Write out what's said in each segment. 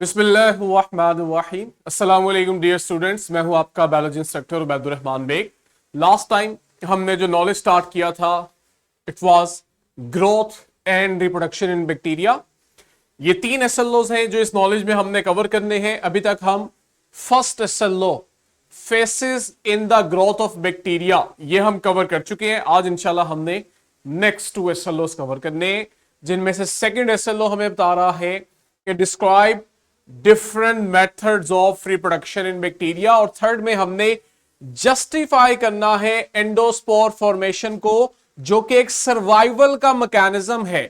बिस्मिल्लाहिर्रहमानिर्रहीम। अस्सलाम वालेकुम डियर स्टूडेंट्स, मैं हूं आपका biology instructor Ubaidur Rahman Baig. Last time हमने जो नॉलेज स्टार्ट किया था it was growth and reproduction in bacteria. ये 3 SLOs हैं जो इस नॉलेज में हमने कवर करने हैं। अभी तक हम first SLO faces in the growth of bacteria ये हम कवर कर चुके हैं। आज इंशाल्लाह हमने नेक्स्ट 2 SLOs कवर करने हैं, जिनमें से सेकंड SLO हमें बता रहा है कि describe different methods of reproduction in bacteria, और थर्ड में हमने जस्टिफाई करना है एंडोस्पोर फॉर्मेशन को, जो कि एक सर्वाइवल का मैकेनिज्म है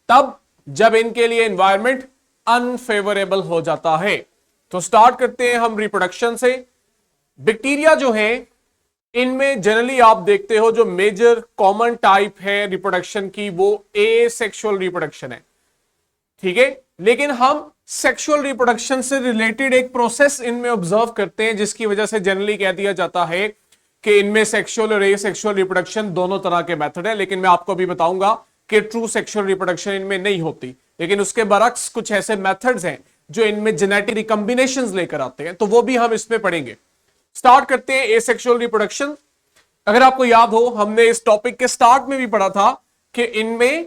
तब जब इनके लिए एनवायरनमेंट अनफेवरेबल हो जाता है। तो स्टार्ट करते हैं हम रिप्रोडक्शन से। बैक्टीरिया जो है इनमें जनरली आप देखते हो जो मेजर कॉमन टाइप है रिप्रोडक्शन की वो एसेक्सुअल रिप्रोडक्शन है, ठीक है। लेकिन हम सेक्सुअल रिप्रोडक्शन से रिलेटेड एक प्रोसेस इनमें ऑब्जर्व करते हैं, जिसकी वजह से जनरली कह दिया जाता है कि इनमें सेक्सुअल और एसेक्सुअल रिप्रोडक्शन दोनों तरह के मेथड है। लेकिन मैं आपको अभी बताऊंगा कि ट्रू सेक्सुअल रिप्रोडक्शन इनमें नहीं होती, लेकिन उसके बरक्स कुछ ऐसे मेथड्स हैं जो इनमें जेनेटिक रिकॉम्बिनेशंस लेकर आते हैं, तो वो भी हम इसमें पढ़ेंगे। स्टार्ट करते हैं एसेक्सुअल रिप्रोडक्शन। अगर आपको याद हो हमने इस टॉपिक के स्टार्ट में भी पढ़ा था कि इनमें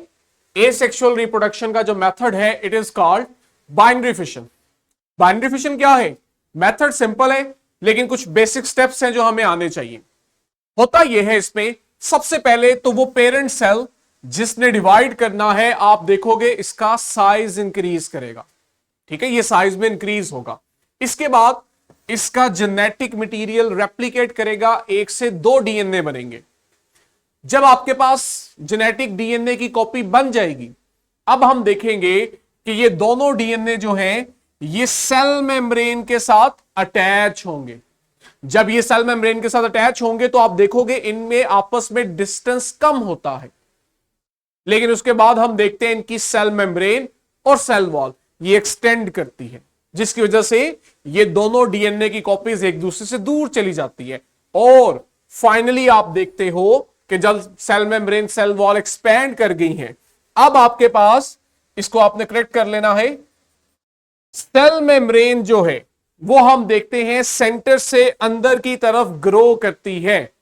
एसेक्सुअल रिप्रोडक्शन का जो मेथड है it is called binary fission. Binary fission क्या है? मेथड सिंपल है लेकिन कुछ बेसिक स्टेप्स हैं जो हमें आने चाहिए। होता यह है इसमें सबसे पहले तो वो पेरेंट सेल जिसने डिवाइड करना है, आप देखोगे इसका साइज इंक्रीज करेगा, ठीक है, ये साइज में इंक्रीज होगा। इसके बाद इसका जेनेटिक मटेरियल रेप्लिकेट करेगा, 1 से 2 DNA बनेंगे। जब आपके पास जेनेटिक DNA की कॉपी बन जाएगी, अब हम देखेंगे कि ये दोनों DNA जो हैं ये सेल मेम्ब्रेन के साथ अटैच होंगे। जब ये सेल मेम्ब्रेन के साथ अटैच होंगे तो आप देखोगे इनमें आपस में डिस्टेंस कम होता है, लेकिन उसके बाद हम देखते हैं इनकी सेल मेम्ब्रेन और सेल वॉल ये एक्सटेंड करती है, जिसकी वजह से ये दोनों DNA की कॉपीज एक दूसरे से दूर चली जाती है। और फाइनली आप देखते हो कि जब cell membrane cell wall expand कर गई हैं, अब आपके पास, इसको आपने करेक्ट कर लेना है, सेल मेम्ब्रेन जो है वो हम देखते हैं सेंटर से अंदर की तरफ ग्रो करती है।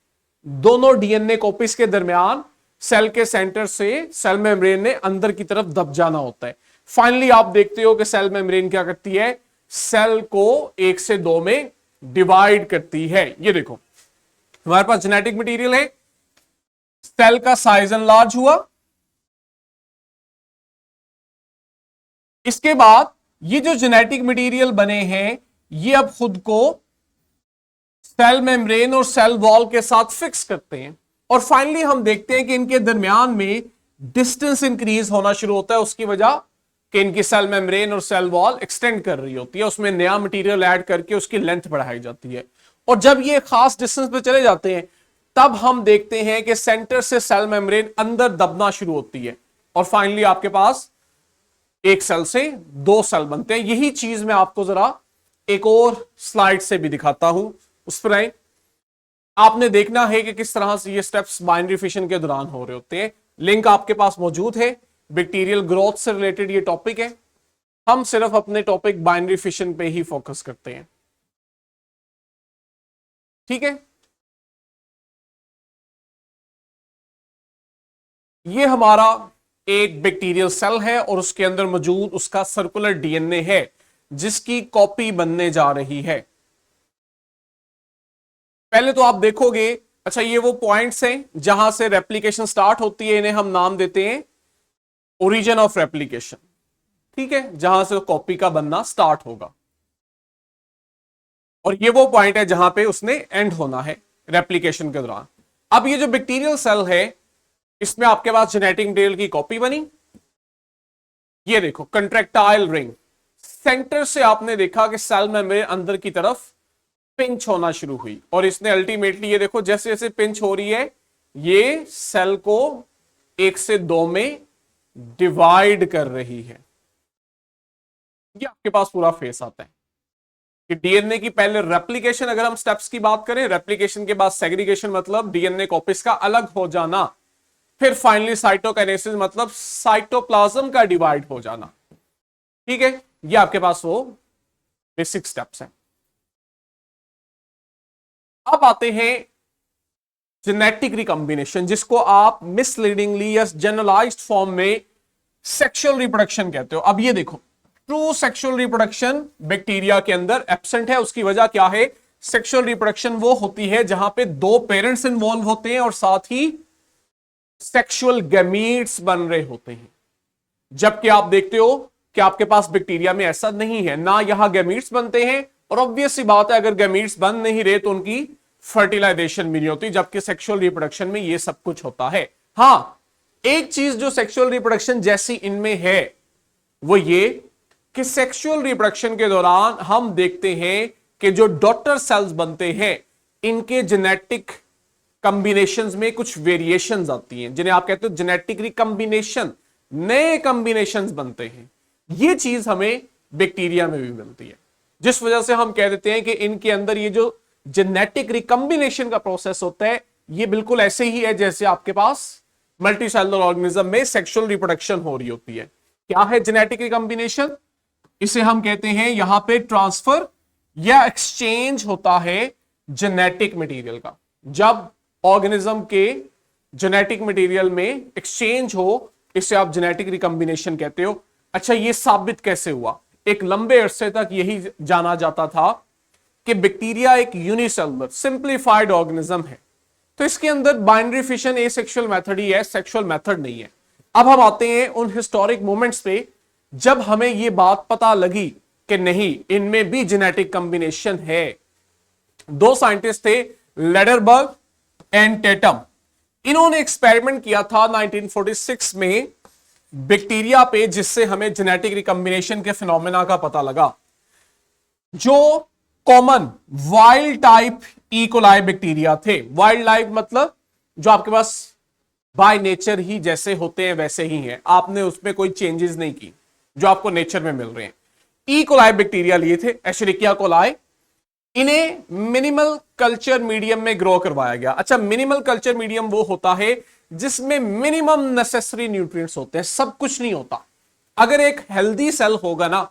दोनों DNA कॉपीज के दरमियान सेल के सेंटर से सेल मेम्ब्रेन ने अंदर की तरफ दब जाना होता है। फाइनली आप देखते हो कि सेल मेम्ब्रेन क्या करती है, सेल को 1 से 2 में डिवाइड करती है। ये देखो हमारे पास जेनेटिक मटेरियल है, सेल का साइज एनलार्ज हुआ, इसके बाद ये जो जेनेटिक मटेरियल बने हैं ये अब खुद को सेल मेम्ब्रेन और सेल वॉल के साथ फिक्स करते हैं, और फाइनली हम देखते हैं कि इनके दरमियान में डिस्टेंस इंक्रीज होना शुरू होता है। उसकी वजह कि इनकी सेल मेम्ब्रेन और सेल वॉल एक्सटेंड कर रही होती है, उसमें नया मटेरियल ऐड करके उसकी लेंथ बढ़ाई जाती है। और जब ये खास डिस्टेंस पे चले जाते हैं तब हम देखते हैं कि सेंटर से सेल मेम्ब्रेन अंदर दबना शुरू होती है, और फाइनली आपके पास एक सेल से 2 सेल बनते हैं। यही चीज मैं आपको जरा एक और स्लाइड से भी दिखाता हूं, उस पर आए। आपने देखना है कि किस तरह से ये स्टेप्स बाइनरी फिशन के दौरान हो रहे होते हैं। लिंक आपके पास मौजूद है, बैक्टीरियल ग्रोथ से रिलेटेड ये टॉपिक है। हम सिर्फ अपने टॉपिक बाइनरी फिशन पे ही फोकस करते हैं, ठीक है। ये हमारा एक बैक्टीरियल सेल है और उसके अंदर मौजूद उसका सर्कुलर DNA है जिसकी कॉपी बनने जा रही है। पहले तो आप देखोगे, अच्छा ये वो पॉइंट्स हैं जहां से रेप्लिकेशन स्टार्ट होती है, इन्हें हम नाम देते हैं ओरिजिन ऑफ रेप्लिकेशन, ठीक है, जहां से कॉपी का बनना स्टार्ट होगा। और ये वो पॉइंट है जहां पे उसने एंड होना है रेप्लिकेशन के दौरान। अब ये जो बैक्टीरियल सेल है इसमें आपके पास जेनेटिक मटेरियल की कॉपी बनी, ये देखो कंट्रैक्टाइल रिंग, सेंटर से आपने देखा कि सेल मेम्ब्रेन अंदर की तरफ पिंच होना शुरू हुई, और इसने अल्टीमेटली ये देखो जैसे जैसे पिंच हो रही है ये सेल को 1 से 2 में डिवाइड कर रही है। ये आपके पास पूरा फेस आता है कि डीएनए की पहले रेप्लिकेशन, अगर हम स्टेप्स की बात करें, रेप्लिकेशन के बाद सेग्रीगेशन मतलब डीएनए कॉपीज का अलग हो जाना, फिर फाइनली साइटोकाइनेसिस मतलब साइटोप्लाज्म का डिवाइड हो जाना, ठीक है। ये आपके पास वो बेसिक स्टेप्स हैं। अब आते हैं जेनेटिक रिकॉम्बिनेशन, जिसको आप मिसलीडिंगली या जनरलाइज्ड फॉर्म में सेक्सुअल रिप्रोडक्शन कहते हो। अब ये देखो, ट्रू सेक्सुअल रिप्रोडक्शन बैक्टीरिया के अंदर एब्सेंट है। उसकी वजह क्या है? सेक्सुअल रिप्रोडक्शन वो होती है जहां पे दो पेरेंट्स इन्वॉल्व होते हैं और साथ ही सेक्सुअल गैमीट्स बन रहे होते हैं। जबकि आप देखते हो कि आपके पास बैक्टीरिया में ऐसा नहीं है, ना यहां गैमीट्स बनते हैं, और ऑब्वियस सी बात है अगर गैमीट्स बन नहीं रहे तो उनकी फर्टिलाइजेशन भी नहीं होती, जबकि सेक्सुअल रिप्रोडक्शन में ये सब कुछ होता है। हां, एक चीज जो सेक्सुअल रिप्रोडक्शन जैसी इनमें है वो ये कि सेक्सुअल रिप्रोडक्शन के दौरान हम देखते हैं कि जो डॉटर सेल्स बनते हैं इनके जेनेटिक कॉम्बिनेशंस में कुछ वेरिएशंस आती हैं, जिन्हें आप कहते हो जेनेटिक रिकॉम्बिनेशन, नए कॉम्बिनेशंस बनते हैं। ये चीज हमें बैक्टीरिया में भी मिलती है, जिस वजह से हम कह देते हैं कि इनके अंदर ये जो जेनेटिक रिकॉम्बिनेशन का प्रोसेस होता है ये बिल्कुल ऐसे ही है जैसे आपके पास मल्टीसेलुलर ऑर्गेनिज्म में सेक्सुअल रिप्रोडक्शन हो रही होती है। क्या है जेनेटिक रिकॉम्बिनेशन? इसे हम कहते हैं यहां पे ट्रांसफर या एक्सचेंज होता है जेनेटिक मटेरियल का। जब ऑर्गेनिज्म के जेनेटिक मटेरियल में एक्सचेंज हो, इसे आप जेनेटिक रिकॉम्बिनेशन कहते हो। अच्छा, ये साबित कैसे हुआ? एक लंबे अरसे तक यही जाना जाता था कि बैक्टीरिया एक यूनिसेलुलर सिंप्लीफाइड ऑर्गेनिज्म है, तो इसके अंदर बाइनरी फिशन एसेक्सुअल मेथड ही है, सेक्सुअल मेथड नहीं है। अब हम आते हैं उन हिस्टोरिक मोमेंट्स पे जब हमें यह बात पता लगी कि नहीं, इनमें भी जेनेटिक कॉम्बिनेशन है। दो साइंटिस्ट थे, लेडरबर्ग एंड टेटम। इन्होंने एक्सपेरिमेंट किया था 1946 में बैक्टीरिया पे, जिससे हमें जेनेटिक रिकॉम्बिनेशन के फिनोमेना का पता लगा। जो common wild type E coli bacteria थे, वाइल्ड लाइफ मतलब जो आपके पास बाय नेचर ही जैसे होते हैं वैसे ही हैं, आपने उसमें कोई चेंजेस नहीं की, जो आपको नेचर में मिल रहे हैं। ई कोलाई बैक्टीरिया लिए थे, एशेरिकिया कोलाई। इन्हें मिनिमल कल्चर मीडियम में ग्रो करवाया गया। अच्छा, मिनिमल कल्चर मीडियम वो होता है जिसमें मिनिमम नेसेसरी न्यूट्रिएंट्स होते हैं, सब कुछ नहीं होता। अगर एक हेल्दी सेल होगा ना,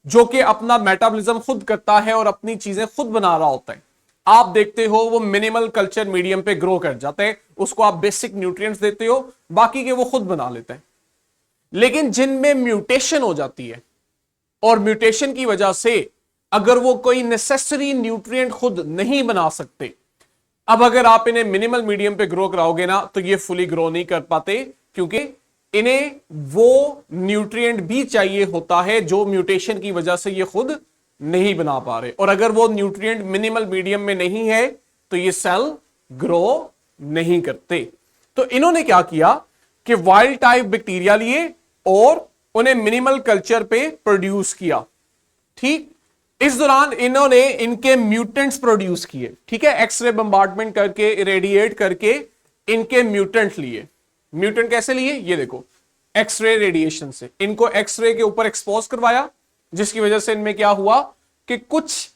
जो कि अपना मेटाबॉलिज्म खुद करता है और अपनी चीजें खुद बना रहा होता है, आप देखते हो वो मिनिमल कल्चर मीडियम पे ग्रो कर जाते हैं। उसको आप बेसिक न्यूट्रिएंट्स देते हो, बाकी के वो खुद बना लेते हैं। लेकिन जिनमें म्यूटेशन हो जाती है और म्यूटेशन की वजह से अगर वो कोई नेसेसरी न्यूट्रिएंट खुद नहीं बना सकते, अब अगर आप इन्हें मिनिमल मीडियम पे ग्रो कराओगे ना, तो ये फुली ग्रो नहीं कर पाते, क्योंकि इन्हें वो न्यूट्रिएंट भी चाहिए होता है जो म्यूटेशन की वजह से ये खुद नहीं बना पा रहे। और अगर वो न्यूट्रिएंट मिनिमल मीडियम में नहीं है तो ये सेल ग्रो नहीं करते। तो इन्होंने क्या किया कि वाइल्ड टाइप बैक्टीरिया लिए और उन्हें मिनिमल कल्चर पे प्रोड्यूस किया। ठीक, इस दौरान इन्होंने इनके म्यूटेंट्स प्रोड्यूस किए। ठीक है, एक्सरे बम्बार्डमेंट करके, इरेडिएट करके इनके म्यूटेंट लिए। म्यूटेंट कैसे लिए? ये देखो, एक्सरे रेडिएशन से इनको एक्सरे के ऊपर एक्सपोज करवाया, जिसकी वजह से इनमें क्या हुआ कि कुछ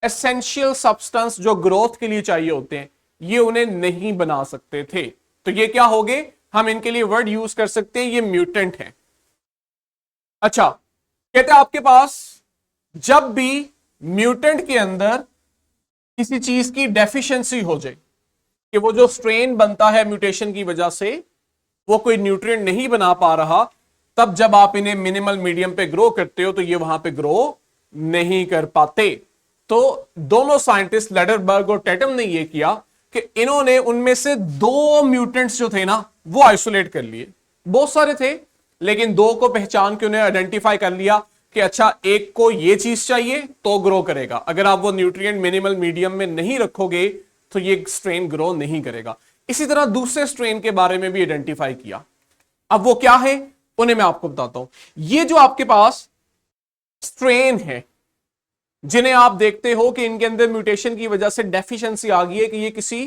एसेंशियल सब्सटेंस जो ग्रोथ के लिए चाहिए होते हैं ये उन्हें नहीं बना सकते थे। तो ये क्या हो गए? हम इनके लिए वर्ड यूज कर सकते हैं, ये म्यूटेंट है। अच्छा, कहते हैं आपके पास जब भी म्यूटेंट के अंदर किसी चीज की डेफिशिएंसी हो जाए, कि वो जो स्ट्रेन बनता है म्यूटेशन की वजह से वो कोई न्यूट्रिएंट नहीं बना पा रहा, तब जब आप इन्हें मिनिमल मीडियम पे ग्रो करते हो तो ये वहां पे ग्रो नहीं कर पाते। तो दोनों साइंटिस्ट लेडरबर्ग और टेटम ने ये किया कि इन्होंने उनमें से दो म्यूटेंट्स जो थे ना वो आइसोलेट कर लिए। बहुत सारे थे, लेकिन दो को पहचान के उन्हें आइडेंटिफाई कर लिया कि अच्छा, एक को ये चीज चाहिए तो ग्रो करेगा। अगर आप वो न्यूट्रिएंट मिनिमल मीडियम में नहीं रखोगे तो ये स्ट्रेन ग्रो नहीं करेगा। इसी तरह दूसरे स्ट्रेन के बारे में भी आइडेंटिफाई किया। अब वो क्या है उन्हें मैं आपको बताता हूं। ये जो आपके पास स्ट्रेन है, जिन्हें आप देखते हो कि इनके अंदर म्यूटेशन की वजह से डेफिशिएंसी आ गई है कि ये किसी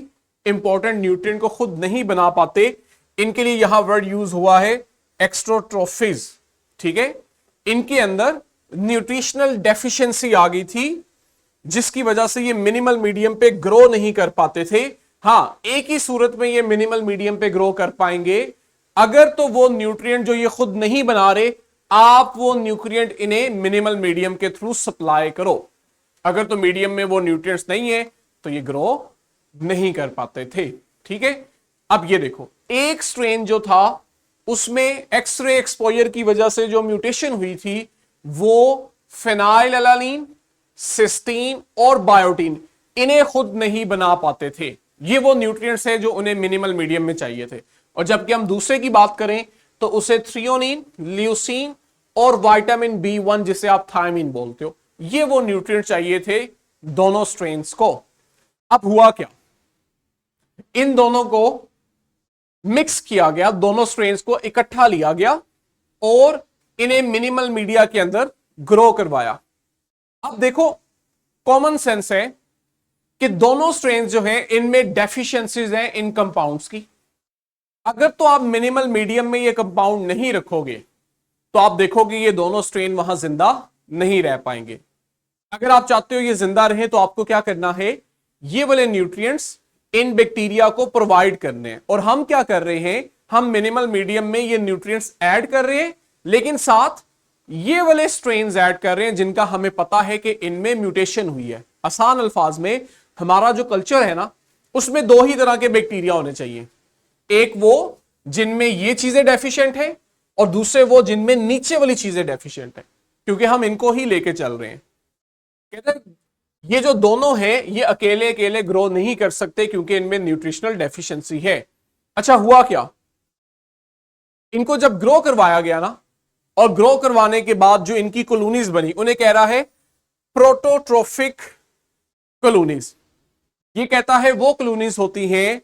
इंपॉर्टेंट न्यूट्रिएंट को खुद नहीं बना पाते, इनके लिए यहां वर्ड यूज हुआ है एक्स्ट्रोट्रोफिज। ठीक है, इनके अंदर न्यूट्रिशनल डेफिशिएंसी आ गई थी, जिसकी वजह से ये मिनिमल मीडियम पे ग्रो नहीं कर पाते थे। हां, एक ही सूरत में ये मिनिमल मीडियम पे ग्रो कर पाएंगे, अगर तो वो न्यूट्रिएंट जो ये खुद नहीं बना रहे आप वो न्यूट्रिएंट इन्हें मिनिमल मीडियम के थ्रू सप्लाई करो। अगर तो मीडियम में वो न्यूट्रिएंट्स नहीं है तो ये ग्रो नहीं कर पाते थे। ठीक है, अब ये देखो, एक स्ट्रेन जो था उसमें एक्सरे एक्सपोजर की वजह से जो म्यूटेशन हुई थी वो फेनाइलएलानीन, सिस्टीन और बायोटीन इन्हें खुद नहीं बना पाते थे। ये वो न्यूट्रिएंट्स है जो उन्हें मिनिमल मीडियम में चाहिए थे। और जबकि हम दूसरे की बात करें तो उसे थ्रियोनिन, ल्यूसीन और विटामिन B1 जिसे आप थायमिन बोलते हो, ये वो न्यूट्रिएंट चाहिए थे दोनों स्ट्रेन्स को। अब हुआ क्या, इन दोनों को मिक्स किया गया, दोनों स्ट्रेन्स को इकट्ठा लिया गया और इन्हें मिनिमल मीडिया के अंदर ग्रो करवाया। अब देखो, कॉमन सेंस है कि दोनों स्ट्रेन्स जो हैं इनमें डेफिशिएंसीज हैं इन कंपाउंड्स की। अगर तो आप मिनिमल मीडियम में ये कंपाउंड नहीं रखोगे तो आप देखोगे ये दोनों स्ट्रेन वहां जिंदा नहीं रह पाएंगे। अगर आप चाहते हो ये जिंदा रहे तो आपको क्या करना है, ये वाले न्यूट्रिएंट्स इन बैक्टीरिया को प्रोवाइड करने हैं। और हम क्या कर रहे हैं, हम मिनिमल मीडियम में ये न्यूट्रिएंट्स ऐड कर रहे हैं, लेकिन साथ ये वाले स्ट्रेन्स ऐड कर रहे हैं जिनका हमें पता है कि इनमें म्यूटेशन हुई है। आसान अल्फाज में हमारा जो कल्चर है ना, उसमें दो ही तरह के बैक्टीरिया होने चाहिए, एक वो जिनमें ये चीजें डेफिशिएंट है और दूसरे वो जिनमें नीचे वाली चीजें डेफिशिएंट है, क्योंकि हम इनको ही लेके चल रहे हैं। कहते हैं ये जो दोनों हैं ये अकेले अकेले ग्रो नहीं कर सकते क्योंकि इनमें न्यूट्रिशनल डेफिशिएंसी है। अच्छा, हुआ क्या, इनको जब ग्रो करवाया गया ना, और ग्रो करवाने के बाद जो इनकी कॉलोनीज बनी उन्हें कह रहा है प्रोटोट्रोफिक कॉलोनीज। ये कहता है वो कॉलोनीज होती हैं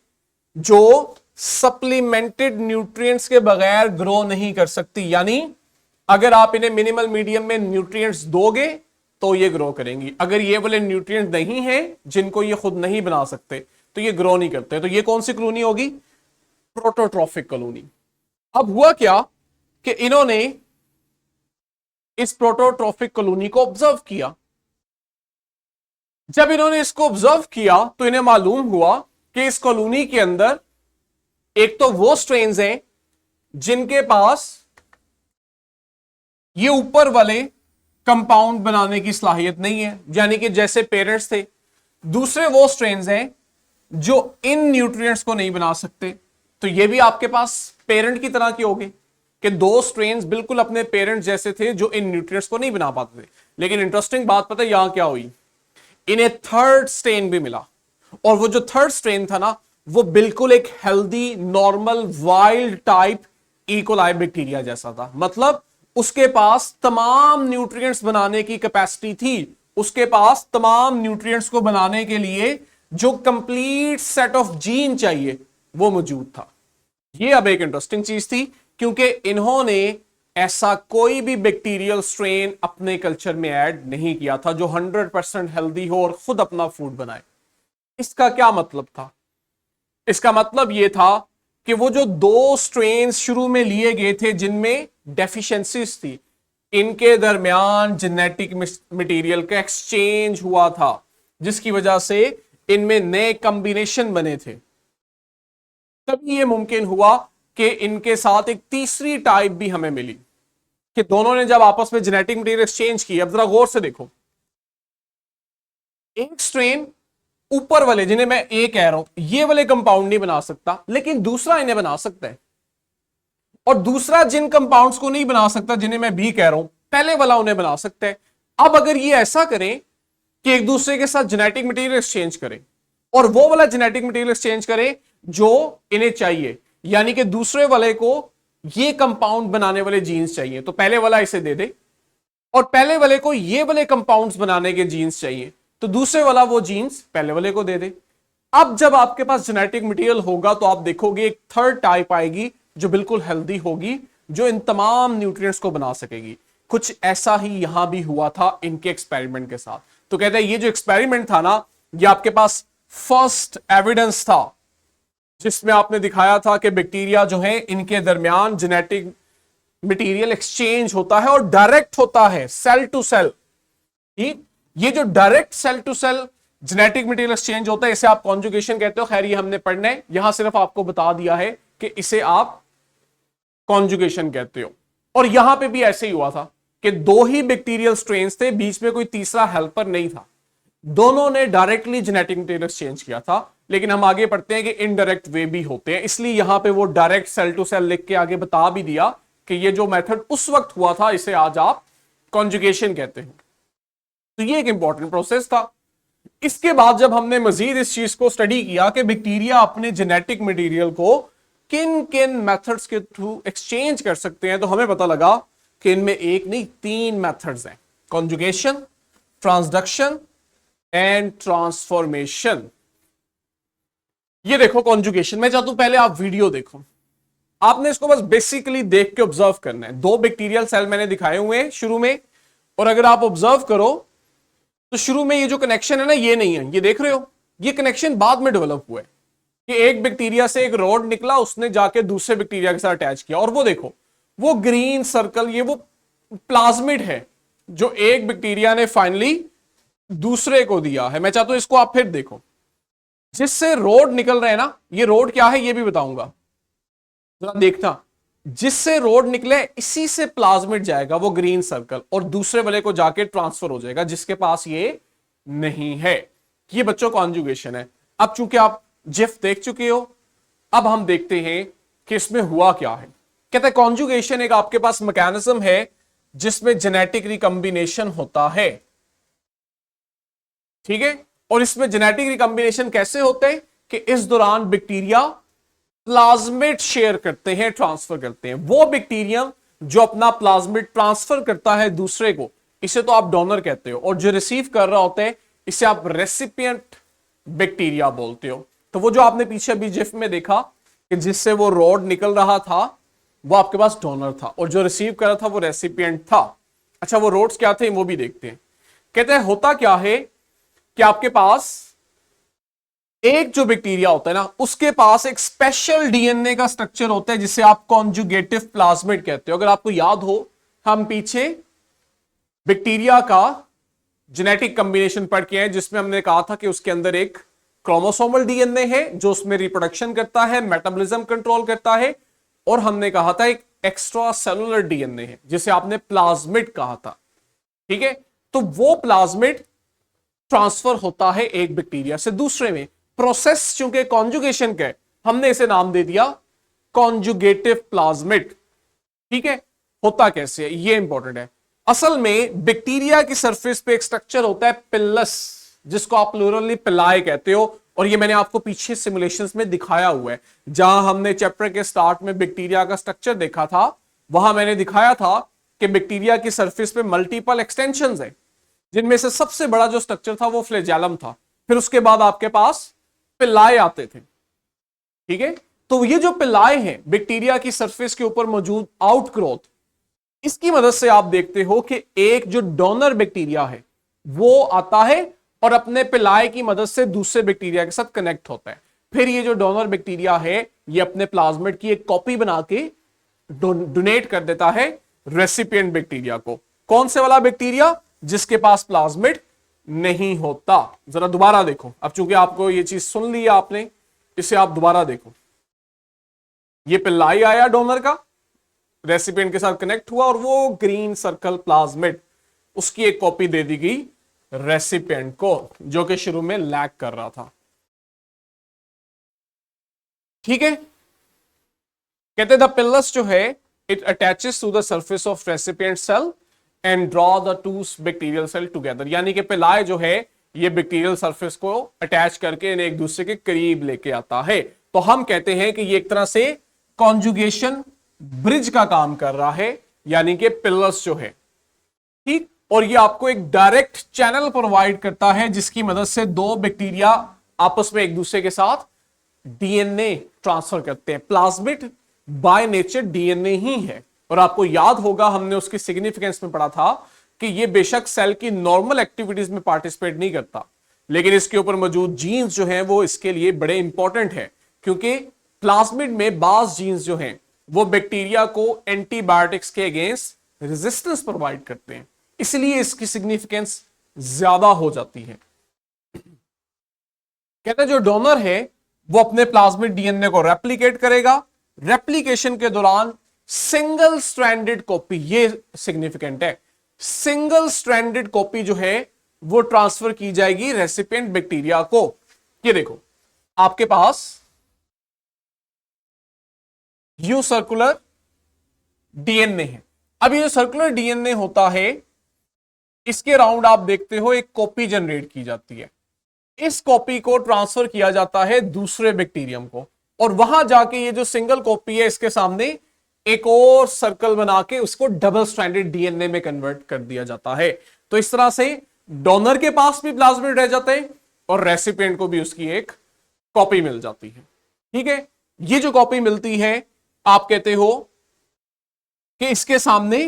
जो सप्लीमेंटेड न्यूट्रिएंट्स के बगैर ग्रो नहीं कर सकती। यानी अगर आप इन्हें मिनिमल मीडियम में न्यूट्रिएंट्स दोगे तो ये ग्रो करेंगी। अगर ये वाले न्यूट्रिएंट्स नहीं है जिनको ये खुद नहीं बना सकते तो ये ग्रो नहीं करते। तो ये कौन सी कॉलोनी होगी, प्रोटोट्रोफिक कॉलोनी। अब हुआ क्या कि इन्होंने इस प्रोटोट्रोफिक कॉलोनी को ऑब्जर्व किया। जब इन्होंने इसको ऑब्जर्व किया तो इन्हें मालूम हुआ कि इस कॉलोनी के अंदर एक तो वो स्ट्रेन्स हैं जिनके पास ये ऊपर वाले कंपाउंड बनाने की सलाहियत नहीं है, यानी कि जैसे पेरेंट्स थे। दूसरे वो स्ट्रेन्स हैं जो इन न्यूट्रिएंट्स को नहीं बना सकते। तो ये भी आपके पास पेरेंट की तरह के हो गए कि दो स्ट्रेन्स बिल्कुल अपने पेरेंट जैसे थे जो इन न्यूट्रिएंट्स को नहीं बना पाते थे। लेकिन इंटरेस्टिंग बात पता है यहां क्या हुई, इन्हें थर्ड स्ट्रेन भी मिला। और वो जो थर्ड स्ट्रेन था ना, वो बिल्कुल एक healthy normal wild type E coli bacteria जैसा था। मतलब उसके पास तमाम न्यूट्रिएंट्स बनाने की कैपेसिटी थी, उसके पास तमाम न्यूट्रिएंट्स को बनाने के लिए जो कंप्लीट सेट ऑफ जीन चाहिए वो मौजूद था। ये अब एक इंटरेस्टिंग चीज थी क्योंकि इन्होंने ऐसा कोई भी बैक्टीरियल स्ट्रेन अपने कल्चर में ऐड नहीं किया था जो 100% हेल्दी हो और खुद अपना फूड बनाए। इसका क्या मतलब था, इसका मतलब यह था कि वो जो दो स्ट्रेन्स शुरू में लिए गए थे जिनमें डेफिशिएंसीज थी, इनके दरमियान जेनेटिक मटेरियल का एक्सचेंज हुआ था जिसकी वजह से इनमें नए कॉम्बिनेशन बने थे। तभी यह मुमकिन हुआ कि इनके साथ एक तीसरी टाइप भी हमें मिली कि दोनों ने जब आपस में जेनेटिक मटेरियल एक्सचेंज किया। अब जरा गौर से देखो, एक स्ट्रेन ऊपर वाले जिन्हें मैं ए कह रहा हूं ये वाले कंपाउंड नहीं बना सकता, लेकिन दूसरा इन्हें बना सकता है। और दूसरा जिन कंपाउंड्स को नहीं बना सकता जिन्हें मैं बी कह रहा हूं, पहले वाला उन्हें बना सकता है। अब अगर ये ऐसा करें कि एक दूसरे के साथ जेनेटिक मटेरियल एक्सचेंज करें और वो वाला जेनेटिक मटेरियल एक्सचेंज करें जो इन्हें चाहिए, यानी कि दूसरे वाले को ये कंपाउंड बनाने वाले जीन्स चाहिए तो पहले वाला इसे दे दे, और पहले वाले को ये वाले कंपाउंड्स बनाने के जीन्स चाहिए तो दूसरे वाला वो जीन्स पहले वाले को दे दे। अब जब आपके पास जेनेटिक मटेरियल होगा तो आप देखोगे एक थर्ड टाइप आएगी जो बिल्कुल हेल्दी होगी, जो इन तमाम न्यूट्रिएंट्स को बना सकेगी। कुछ ऐसा ही यहां भी हुआ था इनके एक्सपेरिमेंट के साथ। तो कहते हैं ये जो एक्सपेरिमेंट था ना, ये आपके पास फर्स्ट एविडेंस था जिसमें आपने दिखाया था कि बैक्टीरिया जो है इनके दरमियान जेनेटिक मटेरियल एक्सचेंज होता है और डायरेक्ट होता है सेल टू सेल। ये जो direct cell to cell genetic material exchange होता है इसे आप कॉन्जुगेशन कहते हो। खैर ये हमने पढ़ना है, यहां सिर्फ आपको बता दिया है कि इसे आप कॉन्जुगेशन कहते हो। और यहां पे भी ऐसे ही हुआ था कि दो ही बैक्टीरियल स्ट्रेन्स थे, बीच में कोई तीसरा हेल्पर नहीं था, दोनों ने डायरेक्टली जेनेटिक मटेरियल एक्सचेंज किया था। लेकिन हम आगे पढ़ते हैं कि इनडायरेक्ट वे भी होते हैं, इसलिए यहां पे वो डायरेक्ट सेल टू सेल लिख के आगे बता भी दिया कि ये जो मेथड उस वक्त हुआ था इसे आज आप कॉन्जुगेशन कहते हैं। तो ये एक इंपॉर्टेंट प्रोसेस था। इसके बाद जब हमने मजीद इस चीज को स्टडी किया कि बैक्टीरिया अपने जेनेटिक मटेरियल को किन किन मेथड्स के थ्रू एक्सचेंज कर सकते हैं, तो हमें पता लगा कि इनमें एक नहीं 3 मेथड्स हैं, कॉन्जुगेशन, ट्रांसडक्शन एंड ट्रांसफॉर्मेशन। ये देखो कॉन्जुगेशन, मैं चाहता हूं पहले आप वीडियो देखो, आपने इसको बस बेसिकली देख के ऑब्जर्व करना है। 2 बैक्टीरियल सेल मैंने दिखाए हुए हैं शुरू में, और अगर आप ऑब्जर्व करो तो शुरू में ये जो कनेक्शन है ना, ये नहीं है, ये देख रहे हो, ये कनेक्शन बाद में डेवलप हुआ है कि एक बैक्टीरिया से एक रॉड निकला, उसने जाके दूसरे बैक्टीरिया के साथ अटैच किया, और वो देखो वो ग्रीन सर्कल, ये वो प्लाज्मिड है जो एक बैक्टीरिया ने फाइनली दूसरे को दिया है। मैं चाहता हूं इसको आप फिर देखो, जिससे रोड निकल रहे हैं ना, ये रोड क्या है ये भी बताऊंगा, जरा देखता, जिससे रोड निकले इसी से प्लाज्मिड जाएगा वो ग्रीन सर्कल, और दूसरे वाले को जाके ट्रांसफर हो जाएगा जिसके पास ये नहीं है। ये बच्चों कॉन्जुगेशन है। अब चूंकि आप जिफ देख चुके हो, अब हम देखते हैं कि इसमें हुआ क्या है। कहते हैं कॉन्जुगेशन एक आपके पास मैकेनिज्म है जिसमें जेनेटिक रिकंबिनेशन होता है, ठीक है। और इसमें जेनेटिक रिकंबिनेशन कैसे होते हैं कि इस दौरान बैक्टीरिया प्लाज्मिड शेयर करते हैं, ट्रांसफर करते हैं। वो बैक्टीरिया जो अपना प्लाज्मिड ट्रांसफर करता है दूसरे को, इसे तो आप डोनर कहते हो, और जो रिसीव कर रहा होता है इसे आप रेसिपिएंट बैक्टीरिया बोलते हो। तो वो जो आपने पीछे अभी जिफ में देखा कि जिससे वो रॉड निकल रहा था वो आपके पास डोनर था, और जो रिसीव कर रहा था वो रेसिपिएंट था। अच्छा, वो रोड्स क्या थे वो भी देखते हैं। कहते हैं होता क्या है कि आपके पास एक जो बैक्टीरिया होता है ना, उसके पास एक स्पेशल डीएनए का स्ट्रक्चर होता है जिसे आप कॉन्जुगेटिव प्लाज्मिड कहते हो। अगर आपको याद हो, हम पीछे बैक्टीरिया का जेनेटिक कॉम्बिनेशन पढ़ के हैं जिसमें हमने कहा था कि उसके अंदर एक क्रोमोसोमल डीएनए है जो उसमें रिप्रोडक्शन करता है, मेटाबॉलिज्म कंट्रोल करता है, और हमने कहा था एक एक्स्ट्रा सेलुलर डीएनए है जिसे आपने प्लाज्मिड कहा था, ठीक है। तो वो प्लाज्मिड ट्रांसफर होता है एक बैक्टीरिया से दूसरे में। प्रोसेस चूंकि कॉन्जुगेशन का है, हमने इसे नाम दे दिया कॉन्जुगेटिव प्लाज्मिड, ठीक है। होता कैसे है ये इंपॉर्टेंट है। असल में बैक्टीरिया की सरफेस पे एक स्ट्रक्चर होता है पिल्लस, जिसको आप प्लूरली पिलाई कहते हो, और ये मैंने आपको पीछे सिमुलेशंस में दिखाया हुआ है। जहां हमने चैप्टर के स्टार्ट में बैक्टीरिया का स्ट्रक्चर देखा था, वहां मैंने दिखाया था कि बैक्टीरिया की सरफेस पे मल्टीपल एक्सटेंशंस है, जिनमें से सबसे बड़ा जो स्ट्रक्चर था वो फ्लैजेलम था। फिर उसके बाद आपके पास पिल्लाए आते थे, ठीक है। तो ये जो पिल्लाए हैं बैक्टीरिया की सरफेस के ऊपर मौजूद आउटग्रोथ, इसकी मदद से आप देखते हो कि एक जो डोनर बैक्टीरिया है वो आता है और अपने पिलाए की मदद से दूसरे बैक्टीरिया के साथ कनेक्ट होता है। फिर ये जो डोनर बैक्टीरिया है ये अपने प्लाज्मिड की एक कॉपी बना के डोनेट कर देता है रेसिपिएंट बैक्टीरिया को। कौन से वाला बैक्टीरिया? जिसके पास प्लाज्मिड नहीं होता। जरा दोबारा देखो, अब चूंकि आपको ये चीज सुन ली आपने, इसे आप दोबारा देखो। ये पिल्लाई आया डोनर का, रेसिपिएंट के साथ कनेक्ट हुआ, और वो ग्रीन सर्कल प्लाज्मिड, उसकी एक कॉपी दे दी गई रेसिपिएंट को जो कि शुरू में लैग कर रहा था, ठीक है। कहते द पिल्लस जो है it attaches to the surface of recipient cell and draw the two bacterial cell together. यानी कि पिलाए जो है ये बैक्टीरियल सरफेस को अटैच करके इन्हें एक दूसरे के करीब लेके आता है। तो हम कहते हैं कि ये एक तरह से कॉन्जुगेशन ब्रिज का काम कर रहा है, यानी कि पिल्लस जो है, ठीक। और ये आपको एक डायरेक्ट चैनल प्रोवाइड करता है जिसकी मदद से दो बैक्टीरिया आपस में एक दूसरे के साथ डीएनए ट्रांसफर करते हैं। प्लाज्मिड बाय नेचर डीएनए ही है, और आपको याद होगा हमने उसकी सिग्निफिकेंस में पढ़ा था कि ये बेशक सेल की नॉर्मल एक्टिविटीज में पार्टिसिपेट नहीं करता, लेकिन इसके ऊपर मौजूद जीन्स जो हैं वो इसके लिए बड़े इंपॉर्टेंट है, क्योंकि प्लाज्मिड में बाज जीन्स जो हैं वो बैक्टीरिया को एंटीबायोटिक्स के अगेंस्ट रेजिस्टेंस प्रोवाइड करते हैं, इसलिए इसकी सिग्निफिकेंस ज्यादा हो जाती है। कहते हैं जो डोनर है वो अपने प्लाज्मिड डीएनए को रेप्लिकेट करेगा, रेप्लिकेशन के दौरान सिंगल स्ट्रैंडेड कॉपी, ये सिग्निफिकेंट है, सिंगल स्ट्रैंडेड कॉपी जो है वो ट्रांसफर की जाएगी रेसिपिएंट बैक्टीरिया को। ये देखो आपके पास यू सर्कुलर डीएनए है। अब ये जो सर्कुलर डीएनए होता है इसके अराउंड आप देखते हो एक कॉपी जनरेट की जाती है। इस कॉपी को ट्रांसफर किया जाता है दूसरे बैक्टीरियम को, और वहां जाके ये जो सिंगल कॉपी है इसके सामने एक और सर्कल बना के उसको डबल स्ट्रैंडेड डीएनए में कन्वर्ट कर दिया जाता है। तो इस तरह से डोनर के पास भी प्लाज्मिड रह जाते हैं और रेसिपिएंट को भी उसकी एक कॉपी मिल जाती है। ठीक है, ये जो कॉपी मिलती है आप कहते हो कि इसके सामने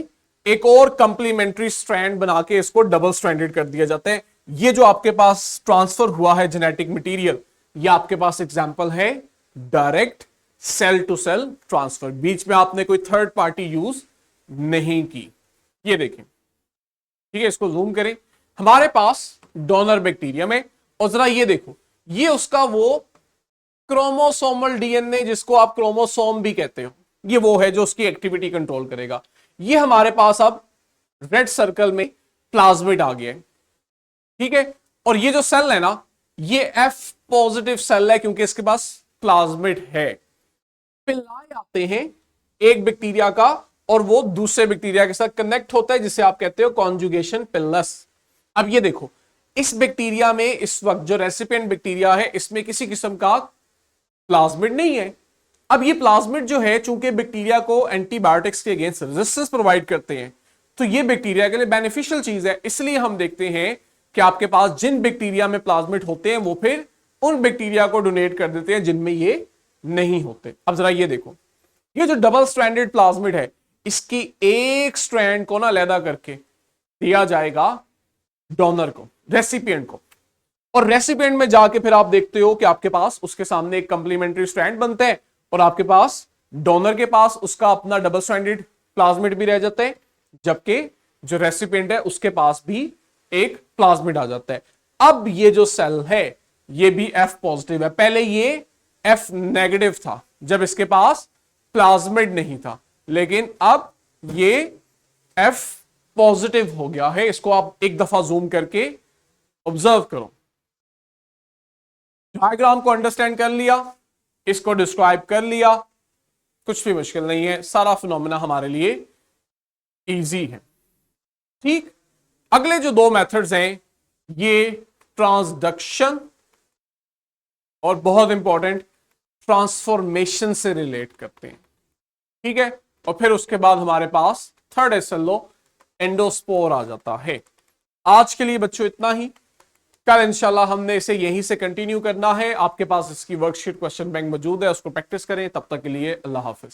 एक और कंप्लीमेंट्री स्ट्रैंड बना के इसको डबल स्ट्रैंडेड कर दिया जाता है। ये जो आपके पास ट्रांसफर हुआ है जेनेटिक मटेरियल, ये आपके पास एग्जांपल है direct cell to cell transfer, बीच में आपने कोई थर्ड पार्टी यूज नहीं की। ये देखें, ठीक है, इसको जूम करें, हमारे पास डोनर बैक्टीरियम है और जरा ये देखो, ये उसका वो क्रोमोसोमल डीएनए जिसको आप क्रोमोसोम भी कहते हो, ये वो है जो उसकी एक्टिविटी कंट्रोल करेगा। ये हमारे पास अब रेड सर्कल में प्लाज्मिड आ गया है। ठीक है, और ये जो सेल है ना, ये एफ पॉजिटिव सेल है क्योंकि इसके पास प्लाज्मिड है। पिल्लाए आते हैं एक बैक्टीरिया का और वो दूसरे बैक्टीरिया के साथ कनेक्ट होता है जिसे आप कहते हो कॉन्जुगेशन पिल्लस। अब ये देखो, इस बैक्टीरिया में इस वक्त जो रेसिपिएंट बैक्टीरिया है इसमें किसी किस्म का प्लाज्मिड नहीं है। अब ये प्लाज्मिड जो है चूंकि बैक्टीरिया को एंटीबायोटिक्स के अगेंस्ट रेजिस्टेंस प्रोवाइड करते हैं, तो ये बैक्टीरिया के लिए बेनिफिशियल चीज है। इसलिए हम देखते हैं कि आपके पास जिन बैक्टीरिया में प्लाज्मिड होते हैं वो फिर उन बैक्टीरिया को डोनेट कर देते हैं जिनमें ये नहीं होते। अब जरा ये देखो, ये जो डबल स्ट्रैंडेड प्लाज्मिड है इसकी एक स्ट्रैंड को ना अलग करके दिया जाएगा डोनर को, रेसिपिएंट को, और रेसिपिएंट में जाके फिर आप देखते हो कि आपके पास उसके सामने एक कंप्लीमेंट्री स्ट्रैंड बनता है और आपके पास डोनर के पास उसका अपना डबल स्ट्रैंडेड प्लाज्मिड भी रह जाता है, जबकि जो रेसिपिएंट है उसके पास भी एक प्लाज्मिड आ जाता है। अब ये जो सेल है ये भी एफ पॉजिटिव है, पहले ये एफ नेगेटिव था जब इसके पास प्लाज्मिड नहीं था, लेकिन अब ये एफ पॉजिटिव हो गया है। इसको आप एक दफा जूम करके ऑब्जर्व करो। डायग्राम को अंडरस्टैंड कर लिया, इसको डिस्क्राइब कर लिया, कुछ भी मुश्किल नहीं है, सारा फिनोमेना हमारे लिए इजी है। ठीक, अगले जो दो मेथड्स हैं ये ट्रांसडक्शन और बहुत इंपॉर्टेंट ट्रांसफॉर्मेशन से रिलेट करते हैं। ठीक है, और फिर उसके बाद हमारे पास थर्ड एसल लो एंडोस्पोर आ जाता है। आज के लिए बच्चों इतना ही, कल इंशाल्लाह हमने इसे यहीं से कंटिन्यू करना है। आपके पास इसकी वर्कशीट क्वेश्चन बैंक मौजूद है, उसको प्रैक्टिस करें। तब तक के लिए अल्लाह हाफिज।